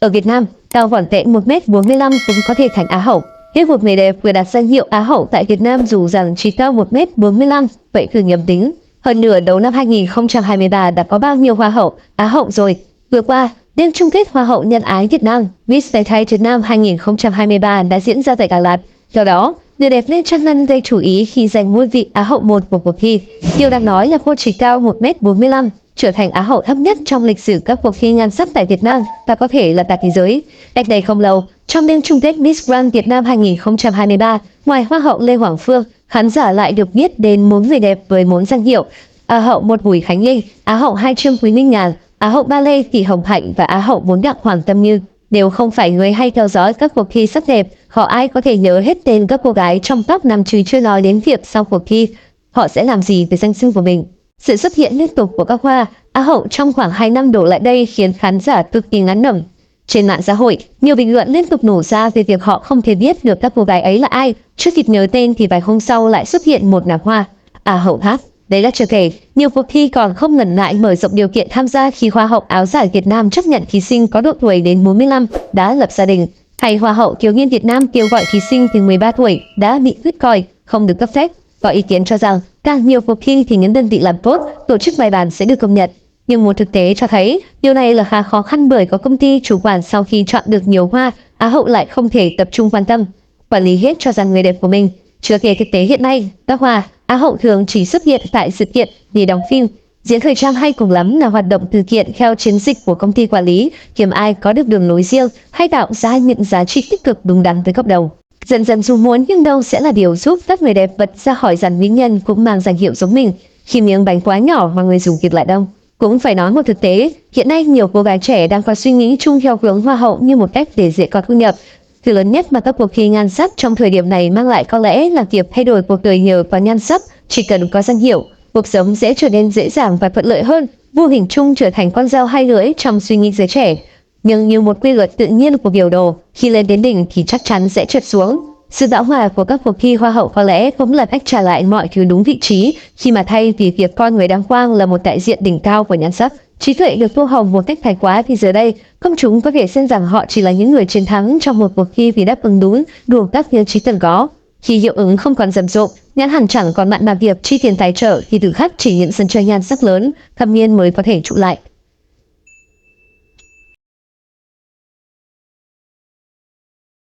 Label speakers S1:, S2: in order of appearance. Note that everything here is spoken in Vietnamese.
S1: Ở Việt Nam, cao vỏn vẹn 1m45 cũng có thể thành Á hậu. Nếu một người đẹp vừa đạt danh hiệu Á hậu tại Việt Nam dù rằng chỉ cao 1m45, vậy thử nhầm tính. Hơn nửa đầu năm 2023 đã có bao nhiêu Hoa hậu, Á hậu rồi. Vừa qua, đêm chung kết Hoa hậu nhân ái Việt Nam, Miss Thai Việt Nam 2023 đã diễn ra tại Đà Lạt. Do đó, người đẹp Lê Trân Ngân gây chú ý khi giành ngôi vị Á hậu 1 của cuộc thi. Điều đáng nói là cô chỉ cao 1m45, trở thành Á hậu thấp nhất trong lịch sử các cuộc thi nhan sắc tại Việt Nam và có thể là tại thế giới. Cách đây không lâu, trong đêm chung kết Miss Grand Việt Nam 2023, ngoài Hoa hậu Lê Hoàng Phương, khán giả lại được biết đến 4 người đẹp với 4 danh hiệu: Á hậu 1 Bùi Khánh Linh, Á hậu 2 Trương Quý Minh Nhàn, Á hậu 3 Lê Thị Hồng Hạnh và Á hậu 4 Đặng Hoàng Tâm Như. Nếu không phải người hay theo dõi các cuộc thi sắc đẹp, họ ai có thể nhớ hết tên các cô gái trong top 5 chứ chưa nói đến việc sau cuộc thi họ sẽ làm gì với danh xưng của mình. Sự xuất hiện liên tục của các hoa Á hậu trong khoảng 2 năm đổ lại đây khiến khán giả cực kỳ ngán ngẩm. Trên mạng xã hội, nhiều bình luận liên tục nổ ra về việc họ không thể biết được các cô gái ấy là ai. Chưa kịp nhớ tên thì vài hôm sau lại xuất hiện một nàng hoa Á hậu khác. Đấy là chưa kể, nhiều cuộc thi còn không ngần ngại mở rộng điều kiện tham gia khi Hoa hậu áo dài Việt Nam chấp nhận thí sinh có độ tuổi đến 45 đã lập gia đình, hay Hoa hậu thiếu niên Việt Nam kêu gọi thí sinh từ 13 tuổi đã bị quýt còi, không được cấp phép. Có ý kiến cho rằng càng nhiều cuộc thi thì những đơn vị làm tốt, tổ chức bài bản sẽ được công nhận. Nhưng một thực tế cho thấy điều này là khá khó khăn bởi có công ty chủ quản sau khi chọn được nhiều hoa Á hậu lại không thể tập trung quan tâm quản lý hết cho rằng người đẹp của mình. Chưa kể thực tế hiện nay, các hoa Á hậu thường chỉ xuất hiện tại sự kiện để đóng phim, diễn thời trang hay cùng lắm là hoạt động từ thiện theo chiến dịch của công ty quản lý, kiếm ai có được đường lối riêng hay tạo ra những giá trị tích cực đúng đắn với cộng đồng. Dần dần dù muốn nhưng đâu sẽ là điều giúp các người đẹp bật ra khỏi dàn mỹ nhân cũng mang danh hiệu giống mình. Khi miếng bánh quá nhỏ mà người dùng kịp lại đông. Cũng phải nói một thực tế, hiện nay nhiều cô gái trẻ đang có suy nghĩ chung theo hướng hoa hậu như một cách để dễ có thu nhập. Thứ lớn nhất mà các cuộc thi nhan sắc trong thời điểm này mang lại có lẽ là việc thay đổi cuộc đời nhờ vào nhan sắc. Chỉ cần có danh hiệu, cuộc sống sẽ trở nên dễ dàng và thuận lợi hơn, vô hình chung trở thành con dao hai lưỡi trong suy nghĩ giới trẻ. Nhưng như một quy luật tự nhiên của biểu đồ, khi lên đến đỉnh thì chắc chắn sẽ trượt xuống. Sự bão hòa của các cuộc thi hoa hậu có lẽ cũng là cách trả lại mọi thứ đúng vị trí, khi mà thay vì việc con người đăng quang là một đại diện đỉnh cao của nhan sắc, trí tuệ được tô hồng một cách thái quá, thì giờ đây công chúng có thể xem rằng họ chỉ là những người chiến thắng trong một cuộc thi vì đáp ứng đúng đủ các tiêu chí cần có. Khi hiệu ứng không còn rầm rộ, nhãn hàng chẳng còn mặn mà việc chi tiền tài trợ thì tự khắc chỉ những sân chơi nhan sắc lớn thâm niên mới có thể trụ lại.